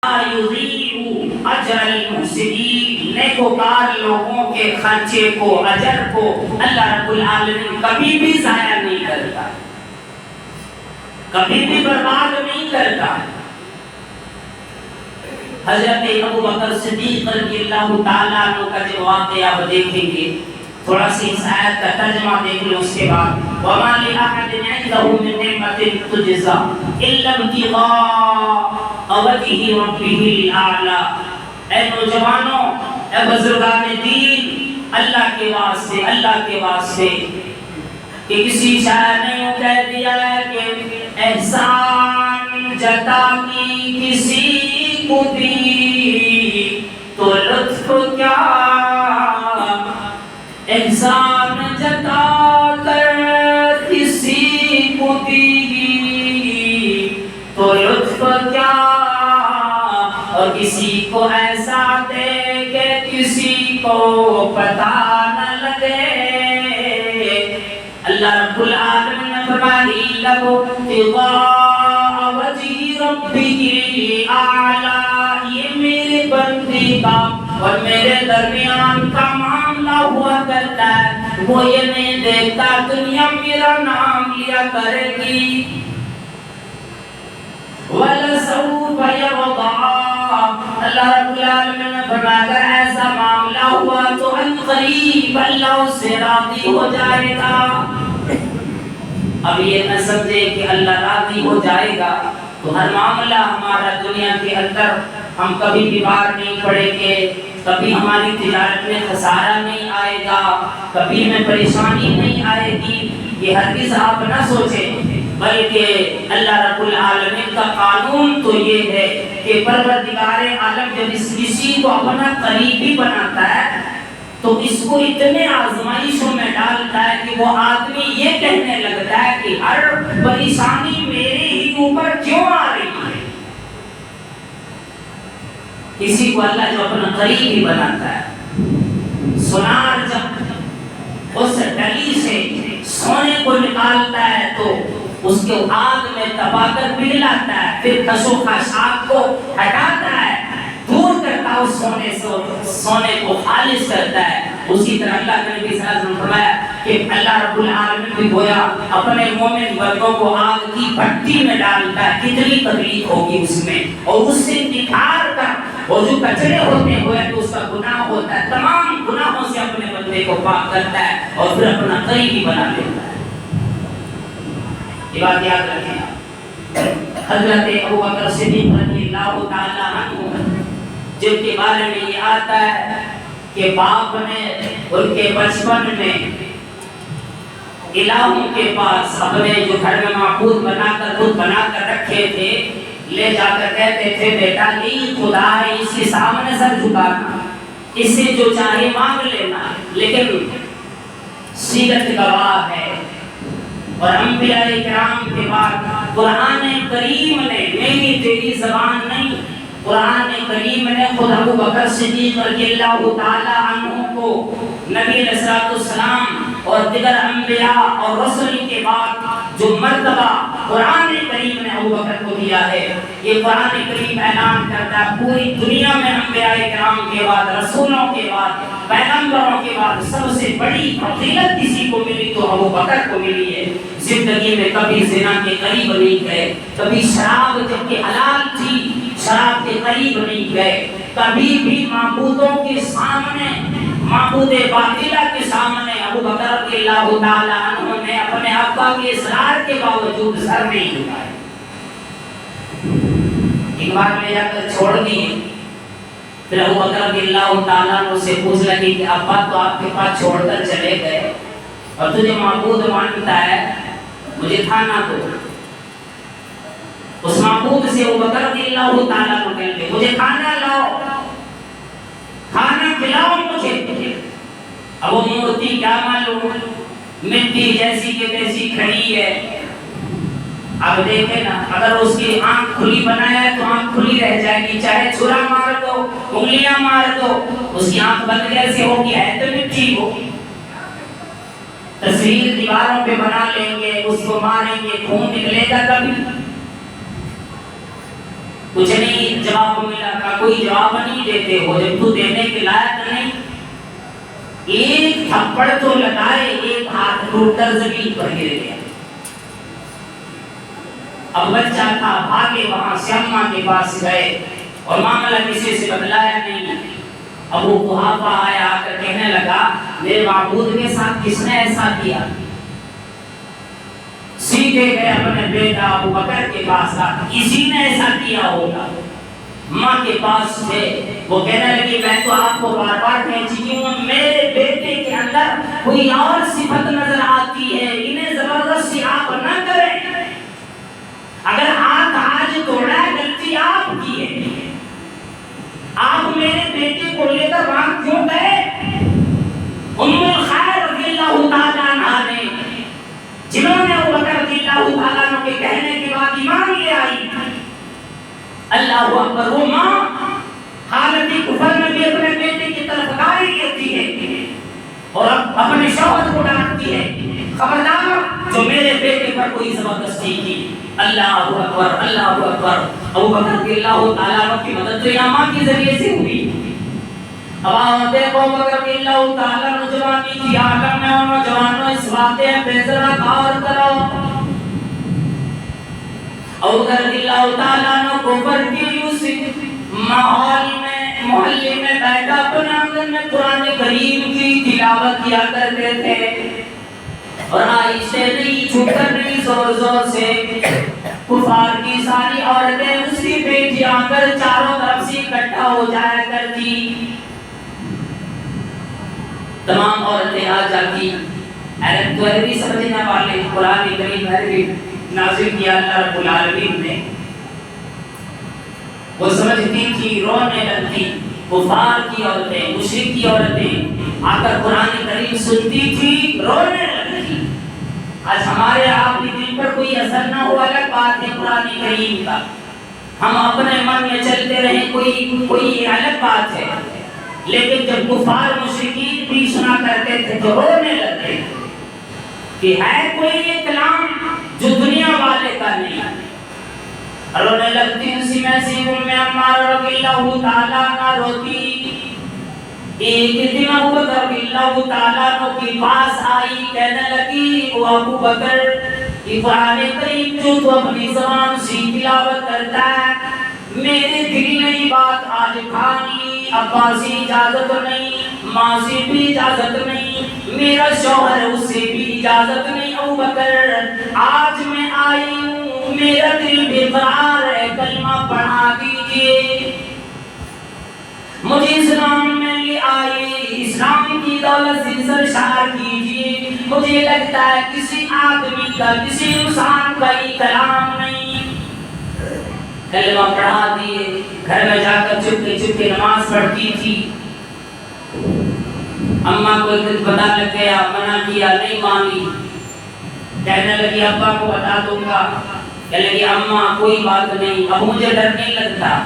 یضیع اجر المحسنین، نیکوکار لوگوں کے خرچے کو، اجر کو اللہ رب العالمین کبھی بھی ضائع نہیں کرتا، کبھی بھی برباد نہیں کرتا۔ حضرت ابو بکر صدیق رضی اللہ تعالیٰ عنہ کا جو واقعہ آپ دیکھیں گے، تھوڑا سی اس آیت کا ترجمہ دیکھ لیں اس کے بعد۔ وَمَا لِأَحَدٍ عِندَهُ مِن نِعْمَةٍ تُجْزَىٰ إِلَّا ابْتِغَاءَ وَجْهِ رَبِّهِ الْأَعْلَىٰ۔ اے نوجوانوں، اے بزرگان دین، اللہ کے واسطے کہ کسی شاعر نے یوں کہہ دیا ہے کہ احسان جتا کی کسی کو دی تو لطف کیا، احسان جتا کر کسی کو دی تو لطف کیا، اور کسی کو ایسا دے کہ کسی کو پتہ نہ لگے۔ اللہ رب العالمین نے فرمایا ابتغاء وجہ ربہ اعلیٰ، یہ میرے بندے کا اور میرے درمیان کا معاملہ ہوا کرتا ہے، وہ یہ نہیں دیکھتا دنیا میرا نام لیا کرے گی، وَلَسَوْفَ يَرْضَىٰ۔ اللہ رب العالمین نے فرمایا اگر ایسا معاملہ ہوا تو عنقریب اللہ اس سے راضی ہو جائے گا۔ اب یہ نہ سمجھے کہ اللہ راضی ہو جائے گا تو ہر معاملہ ہمارا دنیا کے اندر ہم کبھی بیمار نہیں پڑیں گے، کبھی ہماری تجارت میں خسارہ نہیں آئے گا، کبھی ہمیں پریشانی نہیں آئے گی، یہ ہرگز آپ نہ سوچیں، بلکہ اللہ رب العالمین کا قانون تو یہ ہے کہ پروردگار عالم جب کسی کو اپنا قریبی بناتا ہے تو اس کو اتنے آزمائشوں میں ڈالتا ہے کہ وہ آدمی یہ کہنے لگتا ہے کہ ہر پریشانی میرے ہی اوپر کیوں آ رہی ہے۔ کسی کو اللہ جو اپنا قریبی بناتا ہے، سونار جب اس ڈلی سے سونے کو نکالتا ہے تو اس کے آگ میں دبا کر پگھلاتا ہے، پھر کھس و خاشاک کو ہٹاتا ہے، دور کرتا ہے اس سونے کو خالص کرتا ہے۔ اسی طرح اللہ کے نبی صلی اللہ علیہ وسلم نے فرمایا کہ اللہ رب العالمین بھی گویا اپنے مومن بندوں کو آگ کی بھٹی میں ڈالتا ہے، کتنی تکلیف ہوگی اس میں، اور اس سے نکھار کر اور جو کچرے ہوتے ہوئے تو اس کا گناہ ہوتا ہے، تمام گناہوں سے اپنے بندے کو پاک کرتا ہے اور پھر اپنا قریبی بنا لیتا ہے۔ یہ بات یاد رکھیں۔ حضرت ابو بکر صدیق رضی اللہ تعالیٰ عنہ جن کے بارے میں یہ آتا ہے کہ باپ نے ان کے بچپن میں الہوں کے پاس اپنے جو گھر میں معبود بنا کر رکھے تھے لے جا کر کہتے تھے بیٹا یہ خدا ہے، اس کے سامنے سر جھکانا، اس سے جو چاہے مانگ لینا، لیکن سیرت گواہ ہے اور انبیاء کرام کے بعد قرآن کریم نے، میری تیری زبان نہیں، قرآن کریم نے خود ابو بکر صدیق رضی اللہ تعالی عنہ کو نبی علیہ السلام اور دیگر انبیاء اور رسول کے بعد جو مرتبہ قرآن کریم نے ابو بکر کو دیا ہے، یہ قرآن کریم اعلان کرتا ہے پوری دنیا میں انبیاء کرام کے بعد، رسولوں کے بعد، پیغمبروں کے بعد سب سے بڑی فضیلت کسی کو ملی تو ابو بکر کو ملی ہے۔ زندگی میں کبھی زنا کے قریب نہیں گئے، کبھی شراب جب کہ حلال تھی شراب کے قریب نہیں گئے، کبھی بھی معبودوں کے سامنے، معبود باطلہ کے سامنے ابو بکر رضی اللہ تعالی عنہ نے اپنے ابا کے اصرار کے باوجود سر نہیں جھکایا۔ ایک بار لے جا کر چھوڑ دیے، پھر ابو بکر رضی اللہ تعالیٰ عنہ سے پوچھ لگی کہ ابا تو آپ کے پاس چھوڑ کر چلے گئے اور تجھے معبود مانتا ہے، مجھے کھانا دو۔ اس معبود سے ابو بکر رضی اللہ تعالیٰ عنہ کہتے مجھے کھانا لاؤ، کھانا کھلاؤ مجھے۔ اب وہ مورتی کیا معلوم، مٹی جیسی کہ تیسی کھڑی ہے۔ اب دیکھیں نا، اگر اس کی آنکھ کھلی بنایا ہے تو آنکھ کھلی رہ جائے گی، چاہے چھرا مار دو، انگلیاں مار دو، اس کی آنکھ بند کیسے ہوگی، ہے تو مٹی ہوگی۔ تصویر دیواروں پہ بنا لیں گے، اس کو ماریں گے، خون نکلے گا کبھی؟ کچھ نہیں جواب ملے کوئی جواب نہیں دیتے ہو جب تو دینے کے لائق نہیں؟ ایک تھپڑ تو لگائے، ایک ہاتھ ٹوٹ کر زمین پر گر گیا۔ اب بچہ تھا، بھاگے وہاں سے اماں کے پاس گئے اور معاملہ کسی سے بتلایا نہیں۔ ابو قحافہ آیا، آ کر کہنے لگا میرے معبود کے ساتھ کس نے ایسا کیا؟ سیدھے گئے اپنے بیٹا ابو بکر کے پاس، اسی نے ایسا کیا ہوگا۔ ماں کے پاس تھے، وہ کہنے لگی میں تو آپ کو بار بار کہہ چکی ہوں میرے بیٹے کے اندر کوئی اور صفت نظر آتی ہے، انہیں زبردستی آپ نہ کریں۔ اگر ہاتھ آج توڑا ہے غلطی آپ کی ہے، آپ میرے بیٹے کو لے کر وہاں کیوں گئے؟ ام الخیر رضی اللہ تعالیٰ عنہ نے، جنہوں نے ابو بکر رضی اللہ تعالیٰ عنہ کے کہنے کے بعد ایمان لے آئی، اللہ اکبر، وہ ماں حالت کفر میں بھی اپنے بیٹے کی طرف گالی لیتی ہے اور اپنے شوہر کو ڈانٹتی ہے، خبردار جو میرے بیٹے پر کوئی زبردستی کی۔ اللہ اکبر، اللہ اکبر۔ ابو بکر رضی اللہ تعالیٰ عنہ کی مدد تو یہ ماں کے ذریعے سے ہوئی۔ اب آپ دیکھو ابو بکر رضی اللہ تعالیٰ عنہ جوانی کی عالم میں، اور نوجوانوں اس واقعے پہ ذرا غور کرو۔ ابو بکر رضی اللہ تعالیٰ عنہ کفر کی اس ماحول میں، محلے میں بیٹھا اپنے آنگن میں قرآن کریم کی تلاوت کیا کرتے تھے، اور آہستہ نہیں، چھپ کر نہیں، زور زور سے کفار کی ساری عورتیں اس کی بیٹی آ کر چاروں طرف سے اکٹھا ہو جایا کرتی، تمام عورتیں آ جاتی۔ عرب تو عربی سمجھنے والے قرآن کریم عربی نازل کیا اللہ رب العالمین نے، وہ سمجھتی تھی، رونے لگتی، کفار کی عورتیں، مشرک کی عورتیں آ کر قرآن کریم سنتی تھی، رونے لگتی۔ آج ہمارے آپ کے دل پر کوئی اثر نہ ہو الگ بات ہے قرآن کریم کا، ہم اپنے من میں چلتے رہیں کوئی الگ بات ہے، لیکن جب کفار مشرکین بھی سنا کرتے تھے تو رونے لگتے کہ ہے کوئی یہ کلام جو دنیا والے کا نہیں، رونے لگتی۔ اسی میں سے ام عمار رضی اللہ تعالیٰ عنہ روتی۔ ایک دن ابو بکر رضی اللہ تعالیٰ عنہ کے پاس آئی، کہنے لگی او ابو بکر، یہ قرآن کریم جو تو اپنی زبان سے تلاوت کرتا ہے، میرے دل میں یہ بات آج ٹھان لی، ابا سے اجازت نہیں، ماں سے بھی اجازت نہیں، میرا شوہر اس سے بھی اجازت نہیں، ابو بکر آج میں آئی ہوں، میرا دل بے قرار ہے، کلمہ پڑھا دیجئے، مجھے اسلام میں لے آئے، اسلام کی دولت سے سرشار کیجئے، مجھے لگتا ہے کسی آدمی کا، کسی انسان کا یہ کلام نہیں۔ کلمہ پڑھا دیے، گھر میں جا کر چپکے چپکے نماز پڑھتی تھی۔ اماں کو ایک دن پتہ لگ گیا، منع کیا، نہیں مانی، کہنے لگی ابا کو بتا دوں گا، کہنے لگی اماں کوئی بات نہیں، اب مجھے ڈر نہیں لگتا،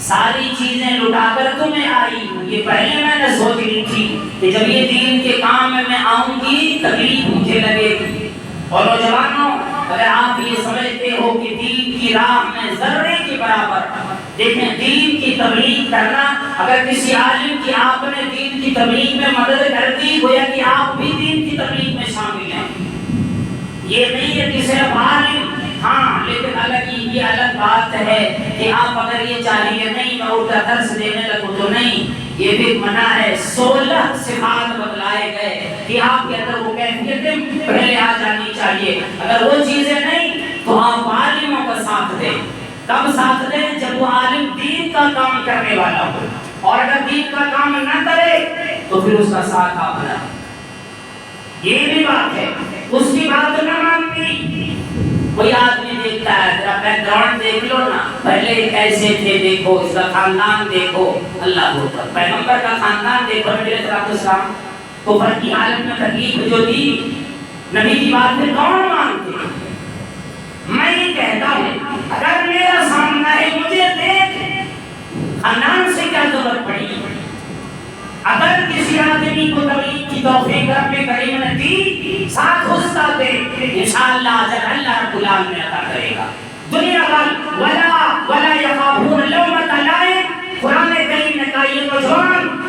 ساری چیزیں لٹا کر تمہیں آئی ہوں، یہ پہلے میں نے سوچ لی تھی کہ جب یہ دین کے کام میں آؤں گی تکلیف مجھے لگے گی۔ اور نوجوانوں، اگر آپ یہ سمجھتے ہو کہ دین کی راہ میں ذرے کے برابر، دیکھیں دین کی تبلیغ کرنا، اگر کسی عالم کی آپ نے دین کی تبلیغ میں مدد کر دی، گویا کہ آپ بھی دین کی تبلیغ میں شامل ہیں۔ یہ نہیں ہے کہ صرف عالم، ہاں لیکن یہ الگ بات ہے کہ آپ اگر یہ چاہیے نہیں میں اٹھا درس دینے لگوں تو نہیں، یہ بھی منع ہے۔ 16 صفات بتلائے گئے کہ آپ کے اندر وہ کیفیتیں پہلے آ جانی چاہیے، اگر وہ چیزیں نہیں تو آپ عالموں کا ساتھ دیں۔ کب ساتھ دیں؟ جب وہ عالم دین کا کام کرنے والا ہو، اور اگر دین کا کام نہ کرے تو پھر اس کا ساتھ آپ نہ، یہ بھی بات ہے، اس کی بات نہ مانتی۔ کوئی آدمی دیکھتا ہے، ذرا بیک گراؤنڈ دیکھ لو نا، پہلے کیسے تھے دیکھو، اس کا خاندان دیکھو، اللہ اکبر، پیغمبر کا خاندان دیکھو، نبی علیہ السلام کفر کی حالت میں تکلیف جو دی، نبی کی بات میں کون مانتے؟ میں یہ کہتا ہوں اگر میرا سامنا ہے مجھے دیکھ، خاندان سے کیا ضرورت پڑی؟ اگر کسی آدمی کو تبلیغ کی توفیق رب کریم نے دی، ساتھ حصہ دے، انشاءاللہ اجر اللہ رب العالمین عطا کرے گا۔ دنیا بھر ولا یخافون لومۃ لائم، قرآن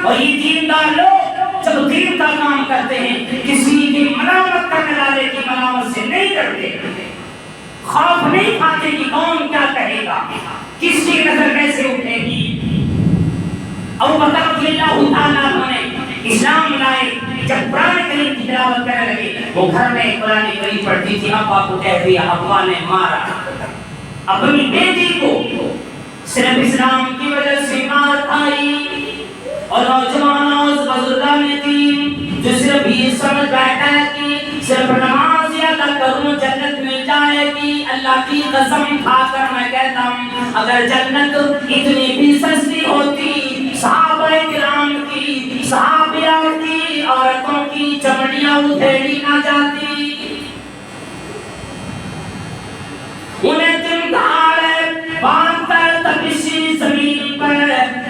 اور یہ دیندار لوگ جب دین کا کام کرتے ہیں کسی کی ملامت کرنے والے کی ملامت سے نہیں ڈرتے، خوف نہیں کھاتے کہ کون کیا کہے گا، کس کی نظر کیسے اٹھے گی۔ ابو بکر رضی اللہ تعالیٰ عنہ نے اسلام لائے، جب قرآن کریم کی تلاوت کرنے لگے، وہ گھر میں قرآن کریم پڑھتی تھی، ابا کو کہہ دیا، ابا نے مارا اپنی بیٹی کو، صرف اسلام کی وجہ سے مار کھائی۔ اور نوجوان اور بزرگان دین جو صرف یہ سمجھ بیٹھا ہے کہ صرف نماز ادا کروں جنت مل جائے گی، اللہ کی قسم کھا کر میں کہتا ہوں اگر جنت اتنی بھی سستی ہوتی، صحابہ کرام کی، صحابیات کی عورتوں کی چمڑیاں ادھیڑی نہ جاتی، انہیں دن دہاڑے باندھ کر تپشی زمین پر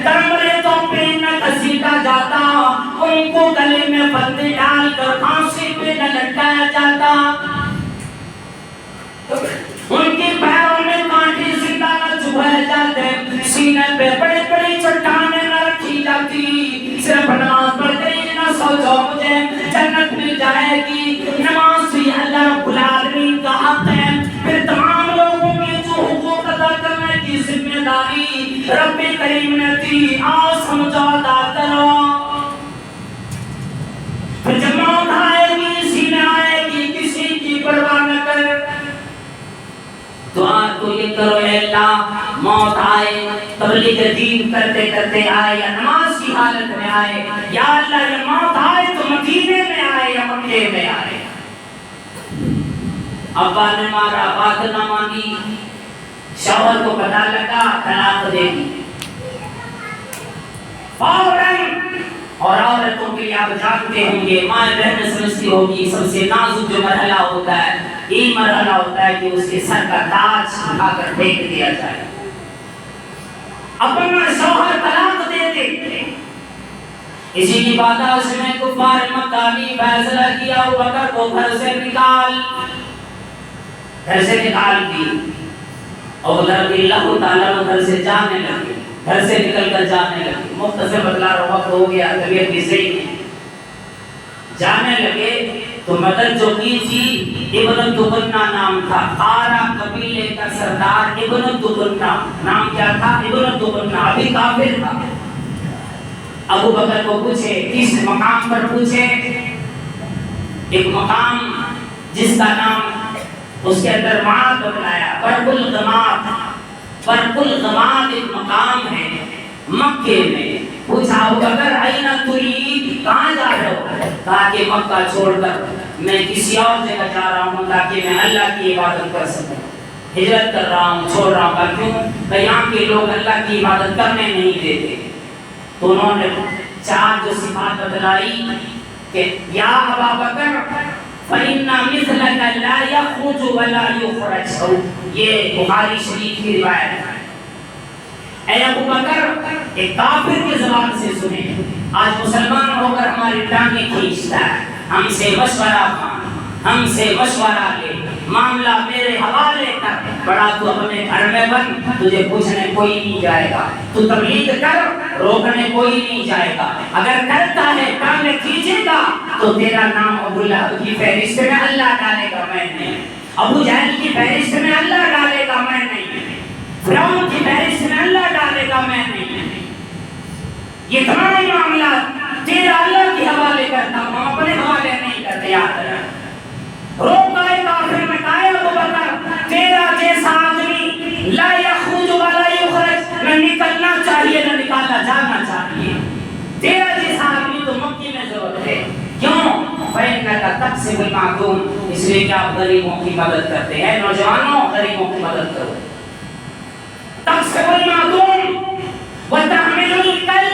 کمروں پہ نہ گھسیٹا جاتا، ان کو گلے میں پتے ڈال کر پھانسی پہ نہ لٹکایا جاتا، ان کے پیروں میں کانٹے زندہ نہ چبھائے جاتے، سینے پہ بڑے بڑی چٹانیں نہ رکھی جاتی، صرف نماز پڑھتے ہی نہ سوچو مجھے جنت مل جائے گی، نماز بھی اللہ رب العالمین کا حق ہے، پھر تمام لوگوں کے جو حقوق ادا کرنے کی ذمہ داری رب کریم نے دی، آؤ سمجھو ادا کرو، پھر جب موت آئے گی سینے آئے گی کسی کی پرواہ نہ کر، دعا تو یہ کرو اے اللہ موت آئے تبلیغ دین کرتے کرتے آئے یا نماز کی حالت میں آئے، یا اللہ یہ موت آئے تو مدینے میں آئے یا مکے میں آئے۔ ابا نے مارا، بات نہ مانی، شوہر کو پتہ لگا طلاق دے دی فوراً، اور عورتوں کے لیے آپ جانتے ہوں گے ماں بہن سمجھتی ہوگی سب سے نازک جو مرحلہ ہوتا ہے یہ مرحلہ ہوتا ہے کہ اس کے سر کا تاج اٹھا کر پھینک دیا جائے، اپنا شوہر طلاق دے دے۔ اسی کی بات اس میں کفار مکہ نے فیصلہ کیا ابو بکر کو گھر سے نکال دی، اور رضی اللہ تعالیٰ عنہ گھر سے جانے لگے، گھر سے نکل کر جانے لگے، مختصر بتلا رہا وقت ہو گیا، طبیعت بھی صحیح ہے، جانے لگے تو مدد جو کی تھی ابن دغنہ نام تھا، قارہ قبیلے کا سردار ابن دغنہ نام کیا تھا، ابن دغنہ ابھی کافر تھا۔ ابو بکر کو پوچھے کس مقام پر، پوچھے ایک مقام جس کا نام اس کے اندر وعد بتلایا، برق الغماد ایک مقام ہے مکے میں۔ پوچھا ابو بکر این ترید، کہاں جا رہے ہو؟ کہا کہ مکہ چھوڑ کر میں کسی اور جگہ جا رہا ہوں تاکہ میں اللہ کی عبادت کر سکوں، ہجرت کر رہا ہوں، چھوڑ رہا ہوں۔ کیوں؟ کہ یہاں کے لوگ اللہ کی عبادت کرنے نہیں دیتے۔ تو انہوں نے چار جو صفات بتلائی کہ یا ابا بکر فَإِنَّ مِثْلَكَ لَا يَخْرُجُ وَلَا يُخْرَجُ، یہ بخاری شریف کی روایت ہے۔ اے ابو بکر ایک کافر کی زبان سے سنیں، آج مسلمان ہو کر ہماری ٹانگیں کھینچتا ہے، ہم سے مشورہ مانگ، ہم سے مشورہ لے، معاملہ میرے حوالے کر، بڑا تو اپنے گھر میں بن، تجھے پوچھنے کوئی نہیں جائے گا، تو تبلیغ کر، روکنے کوئی نہیں جائے گا، اگر کرتا ہے ٹانگیں کھینچے گا تو تیرا نام ابو لہب کی فہرست میں اللہ ڈالے گا، میں نہیں، ابو جہل کی فہرست میں اللہ ڈالے گا، میں نہیں، فرعون کی فہرست میں اللہ ڈالے گا، میں نہیں، یہ تمام معاملات تیرا اللہ کے حوالے کرتا ہوں، ہم اپنے حوالے نہیں کرتے۔ یاد رکھ، روک گئے کافر میں کہا ابو بکر تیرا جیسا آدمی لا یخرج ولا یخرج، نہ نکلنا چاہیے نہ نکالنا جانا چاہیے، تیرا جیسا آدمی تو مکے میں ضرورت ہے۔ کیوں؟ فَإِنَّكَ تَكْسِبُ الْمَعْدُومَ، اس لیے کہ آپ غریبوں کی مدد کرتے ہیں، نوجوانوں غریبوں کی مدد کرو۔ تَكْسِبُ الْمَعْدُومَ وَتَحْمِلُ الْكَلِّ،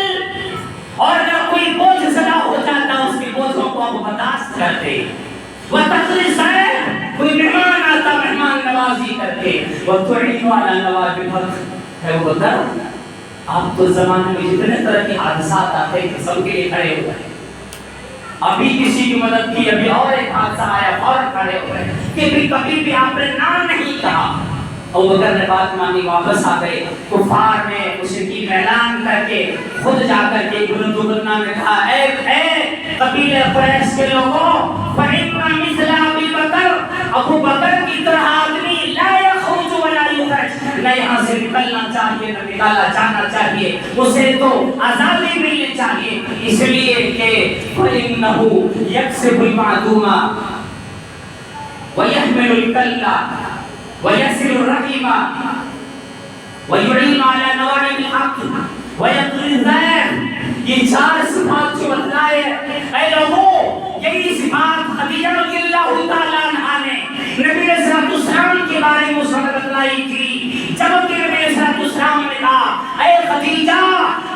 اور اگر کوئی بوجھ زدہ ہو جاتا اس کے بوجھوں کو آپ برداشت کرتے، وَتَقْرِي الضَّيْفَ، کوئی مہمان آتا مہمان نوازی کرتے، وَتُعِينُ عَلَى نَوَائِبِ الْحَقِّ۔ ہے وہ بندہ آپ تو زمانے میں جتنے طرح کے حادثات آتے ہیں سب کے لیے کھڑے ہوئے، ابھی کسی کی مدد کی، ابھی اور ایک حادثہ آیا فوراً کھڑے ہوئے، کہ کبھی بھی آپ نے نہ نہیں کہا، ابو بکر نے بات مانی، واپس آ گئے. کفار نے مشرکین اعلان کر کے خود جا کر کے ابن دغنہ نے کہا اے قبیلہ قریش کے لوگوں، فَإِنَّ مِثْلَ أَبِي بَكْرٍ، ابو بکر کی طرح آدمی لا يخرج ولا يخرج، نہ یہاں سے نکلنا چاہیے نہ نکالا جانا چاہیے، اسے تو آزادی ملنی چاہیے، اس لیے کہ فَإِنَّهُ يَكْسِبُ الْمَعْدُومَ وَيَحْمِلُ الْكَلَّ وَيَسِلُ الرَّحِيمَ وَيُعِينُ عَلَى نَوَائِبِ الْحَقِّ وَيَقْضِي الدَّيْنَ. یہ چار صفات جو بتلائے اے لوگوں، یہی صفات خدیجہ رضی اللہ تعالیٰ عنہا نے نبی صلی اللہ علیہ وسلم کے بارے میں اس وقت بتلائی تھی جب کہ نبی صلی اللہ علیہ وسلم نے کہا اے خدیجہ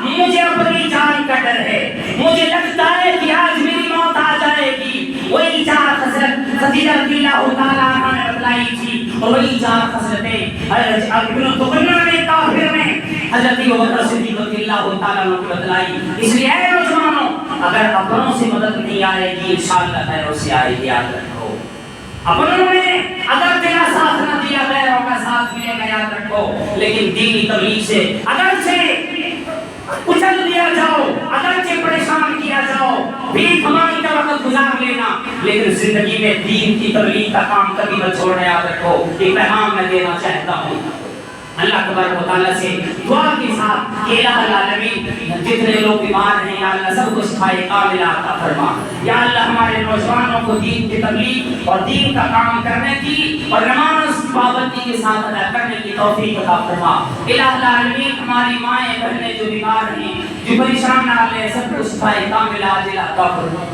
مجھے اپنی جان کا ڈر ہے، مجھے لگتا ہے کہ آج میری موت آ جائے گی. وہی چار خصلت خدیجہ رضی اللہ تعالیٰ عنہا نے بتلائی تھی، اور وہی چار خصلتیں حضرت ابن دغنہ نے کافر نے حضرت ابوبکر صدیق رضی اللہ تعالیٰ عنہ کو بتلائی. اس لیے اے نوجوانوں، اگر اپنوں سے مدد نہیں آئے گی انشاءاللہ غیروں سے آئے گی. یاد رکھو، اپنوں نے اگر تیرا ساتھ نہ دیا غیروں کا ساتھ ملے گا، یاد رکھو. لیکن دینی تبلیغ سے اگرچہ کچل دیا جاؤ، اگرچہ پریشان کیا جاؤ، بھیک مانگ کا وقت گزار لینا، لیکن زندگی میں دین کی تبلیغ کا کام کبھی مت چھوڑنا. یاد رکھو، ایک پیغام میں دینا چاہتا ہوں اللہ تبارک و تعالیٰ سے دعا کے ساتھ کہ الہ العالمین جتنے لوگ بیمار ہیں یا اللہ سب کو شفا کاملہ عطا فرما. یا اللہ ہمارے نوجوانوں کو دین کی تبلیغ اور دین کا کام کرنے کی اور نماز پابندی کے ساتھ ادا کرنے کی توفیق عطا فرما. الہ العالمین ہماری مائیں بہنیں جو بیمار ہیں، جو پریشان ہیں، سب کو شفا کاملہ عاجلہ عطا فرما.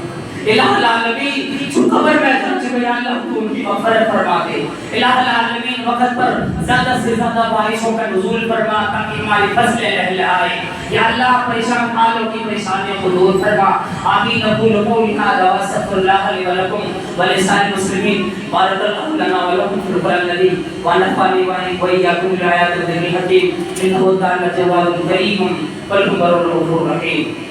الہ العالمین جو قبر میں چل چکے ہیں اللہ تو ان کی مغفرت فرما دے. الہ العالمین وقت پر زیادہ سے زیادہ بارشوں کا نزول فرما تاکہ ہماری فصلیں لہلہائیں. یا اللہ پریشان حالوں کی پریشانیوں کو دور فرما. آمین. اقول قولی ھذا واستغفر اللہ لی ولکم ولسائر المسلمین. بارک اللہ لنا ولکم فی القرآن العظیم ونفعنی وإیاکم بالآیات والذکر الحکیم. انہ کان جواد کریم بل هو الغفور الرحیم.